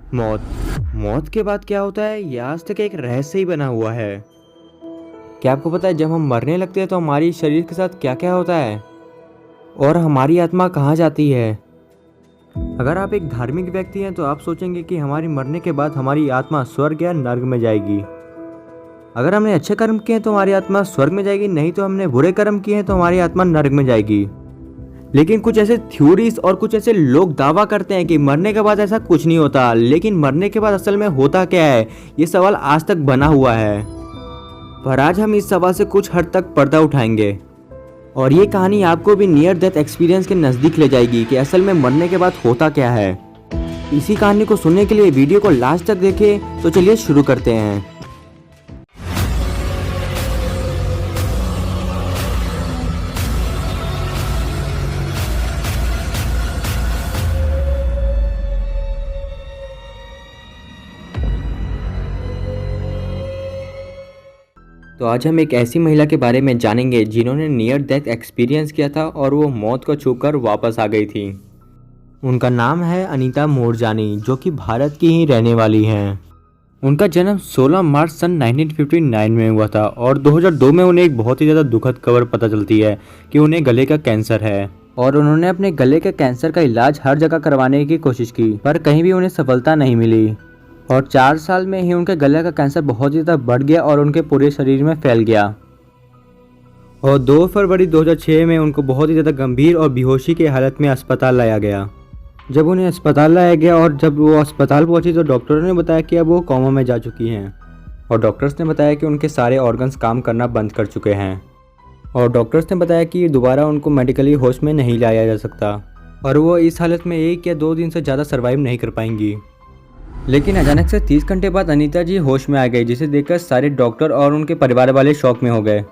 मौत। मौत के बाद क्या होता है, यह आज तक एक रहस्य ही बना हुआ है। क्या आपको पता है जब हम मरने लगते हैं तो हमारी शरीर के साथ क्या क्या होता है और हमारी आत्मा कहाँ जाती है? अगर आप एक धार्मिक व्यक्ति हैं तो आप सोचेंगे कि हमारी मरने के बाद हमारी आत्मा स्वर्ग या नर्क में जाएगी। अगर हमने अच्छे कर्म किए हैं तो हमारी आत्मा स्वर्ग में जाएगी, नहीं तो हमने बुरे कर्म किए हैं तो हमारी आत्मा नर्क में जाएगी। लेकिन कुछ ऐसे थ्योरीज और कुछ ऐसे लोग दावा करते हैं कि मरने के बाद ऐसा कुछ नहीं होता। लेकिन मरने के बाद असल में होता क्या है, ये सवाल आज तक बना हुआ है। पर आज हम इस सवाल से कुछ हद तक पर्दा उठाएंगे और ये कहानी आपको भी नियर डेथ एक्सपीरियंस के नज़दीक ले जाएगी कि असल में मरने के बाद होता क्या है। इसी कहानी को सुनने के लिए वीडियो को लास्ट तक देखें। तो चलिए शुरू करते हैं। तो आज हम एक ऐसी महिला के बारे में जानेंगे जिन्होंने नियर डेथ एक्सपीरियंस किया था और वो मौत को छूकर वापस आ गई थी। उनका नाम है अनीता मूरजानी, जो कि भारत की ही रहने वाली हैं। उनका जन्म 16 मार्च सन 1959 में हुआ था और 2002 में उन्हें एक बहुत ही ज़्यादा दुखद खबर पता चलती है कि उन्हें गले का कैंसर है। और उन्होंने अपने गले के कैंसर का इलाज हर जगह करवाने की कोशिश की, पर कहीं भी उन्हें सफलता नहीं मिली। और 4 साल में ही उनके गले का कैंसर बहुत ही ज़्यादा बढ़ गया और उनके पूरे शरीर में फैल गया। और 2 फरवरी 2006 में उनको बहुत ही ज़्यादा गंभीर और बेहोशी की हालत में अस्पताल लाया गया। जब उन्हें अस्पताल लाया गया और जब वो अस्पताल पहुंची तो डॉक्टरों ने बताया कि अब वो कोमा में जा चुकी हैं। और डॉक्टर्स ने बताया कि उनके सारे ऑर्गन्स काम करना बंद कर चुके हैं। और डॉक्टर्स ने बताया कि दोबारा उनको मेडिकली होश में नहीं लाया जा सकता और वो इस हालत में 1 या 2 दिन से ज़्यादा सर्वाइव नहीं कर पाएंगी। लेकिन अचानक से 30 घंटे बाद अनीता जी होश में आ गई, जिसे देखकर सारे डॉक्टर और उनके परिवार वाले शॉक में हो गए।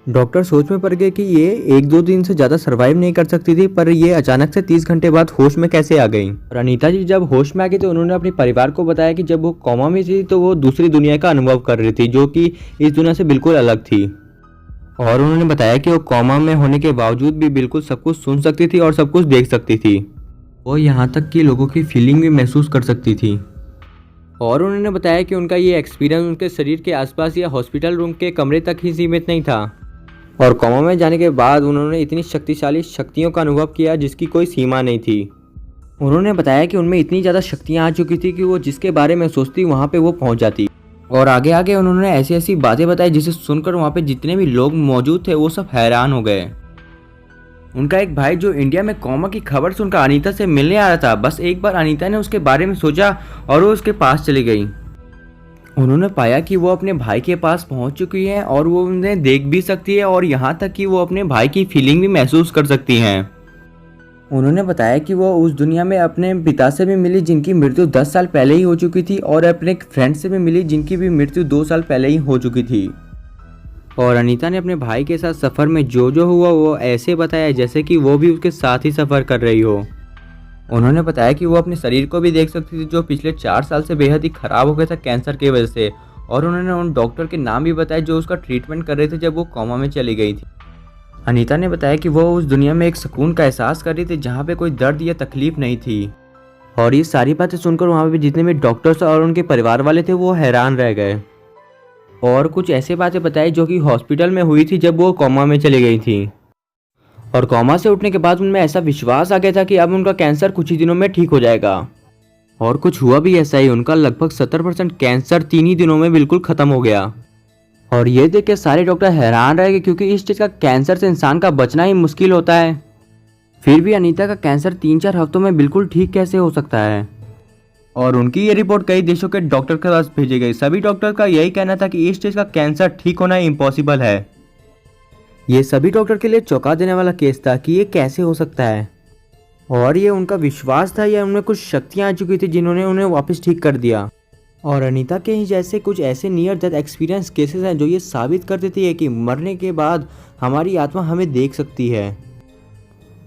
डॉक्टर सोच में पड़ गए कि ये 1-2 दिन से ज़्यादा सर्वाइव नहीं कर सकती थी, पर ये अचानक से 30 घंटे बाद होश में कैसे आ गई। और अनीता जी जब होश में आ गई तो उन्होंने अपने परिवार को बताया कि जब वो कोमा में थी तो वो दूसरी दुनिया का अनुभव कर रही थी, जो कि इस दुनिया से बिल्कुल अलग थी। और उन्होंने बताया कि वो कोमा में होने के बावजूद भी बिल्कुल सब कुछ सुन सकती थी और सब कुछ देख सकती थी। वो यहाँ तक कि लोगों की फीलिंग भी महसूस कर सकती थी। और उन्होंने बताया कि उनका ये एक्सपीरियंस उनके शरीर के आसपास या हॉस्पिटल रूम के कमरे तक ही सीमित नहीं था। और कोमा में जाने के बाद उन्होंने इतनी शक्तिशाली शक्तियों का अनुभव किया जिसकी कोई सीमा नहीं थी। उन्होंने बताया कि उनमें इतनी ज़्यादा शक्तियाँ आ चुकी थी कि वो जिसके बारे में सोचती वहाँ पे वो पहुँच जाती। और आगे आगे उन्होंने ऐसी ऐसी बातें बताई जिसे सुनकर वहाँ पे जितने भी लोग मौजूद थे वो सब हैरान हो गए। उनका एक भाई जो इंडिया में कोमा की खबर सुनकर अनीता से मिलने आ रहा था, बस एक बार अनीता ने उसके बारे में सोचा और वो उसके पास चली गई। उन्होंने पाया कि वो अपने भाई के पास पहुंच चुकी है और वो उन्हें देख भी सकती है और यहाँ तक कि वो अपने भाई की फीलिंग भी महसूस कर सकती हैं। उन्होंने बताया कि वो उस दुनिया में अपने पिता से भी मिली जिनकी मृत्यु 10 साल पहले ही हो चुकी थी और अपने फ्रेंड से भी मिली जिनकी भी मृत्यु 2 साल पहले ही हो चुकी थी। और अनीता ने अपने भाई के साथ सफ़र में जो जो हुआ वो ऐसे बताया जैसे कि वो भी उसके साथ ही सफ़र कर रही हो। उन्होंने बताया कि वो अपने शरीर को भी देख सकती थी जो पिछले 4 साल से बेहद ही ख़राब हो गया था कैंसर की वजह से। और उन्होंने उन डॉक्टर के नाम भी बताए जो उसका ट्रीटमेंट कर रहे थे जब वो कोमा में चली गई थी। अनीता ने बताया कि वो उस दुनिया में एक सुकून का एहसास कर रही थी जहाँ पे कोई दर्द या तकलीफ नहीं थी। और ये सारी बातें सुनकर वहाँ पे जितने भी डॉक्टर्स और उनके परिवार वाले थे वो हैरान रह गए। और कुछ ऐसी बातें बताई जो कि हॉस्पिटल में हुई थी जब वो कोमा में चली गई थी। और कोमा से उठने के बाद उनमें ऐसा विश्वास आ गया था कि अब उनका कैंसर कुछ ही दिनों में ठीक हो जाएगा। और कुछ हुआ भी ऐसा ही, उनका लगभग 70% कैंसर 3 ही दिनों में बिल्कुल ख़त्म हो गया। और ये देख के सारे डॉक्टर हैरान रह गए क्योंकि इस चीज़ का कैंसर से इंसान का बचना ही मुश्किल होता है। फिर भी अनीता का कैंसर 3-4 हफ्तों में बिल्कुल ठीक कैसे हो सकता है। और उनकी ये रिपोर्ट कई देशों के डॉक्टर के पास भेजी गई। सभी डॉक्टर का यही कहना था कि इस चीज़ का कैंसर ठीक होना इम्पॉसिबल है। ये सभी डॉक्टर के लिए चौंका देने वाला केस था कि ये कैसे हो सकता है। और ये उनका विश्वास था या उनमें कुछ शक्तियाँ आ चुकी थी जिन्होंने उन्हें वापस ठीक कर दिया। और अनीता के ही जैसे कुछ ऐसे नियर डेथ एक्सपीरियंस केसेस हैं जो ये साबित कर देती है कि मरने के बाद हमारी आत्मा हमें देख सकती है।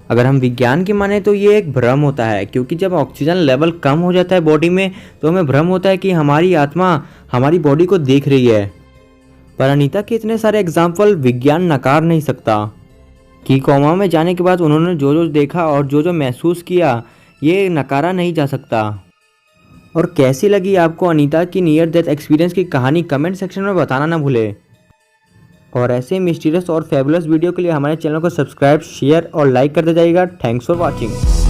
अगर हम विज्ञान की माने तो ये एक भ्रम होता है, क्योंकि जब ऑक्सीजन लेवल कम हो जाता है बॉडी में तो हमें भ्रम होता है कि हमारी आत्मा हमारी बॉडी को देख रही है। पर अनीता के इतने सारे एग्जाम्पल विज्ञान नकार नहीं सकता कि कोमा में जाने के बाद उन्होंने जो जो देखा और जो जो महसूस किया ये नकारा नहीं जा सकता। और कैसी लगी आपको अनीता की नियर डेथ एक्सपीरियंस की कहानी कमेंट सेक्शन में बताना ना भूले। और ऐसे मिस्टीरियस और फेबुलस वीडियो के लिए हमारे चैनल को सब्सक्राइब, शेयर और लाइक करते जाइएगा। Thanks for watching.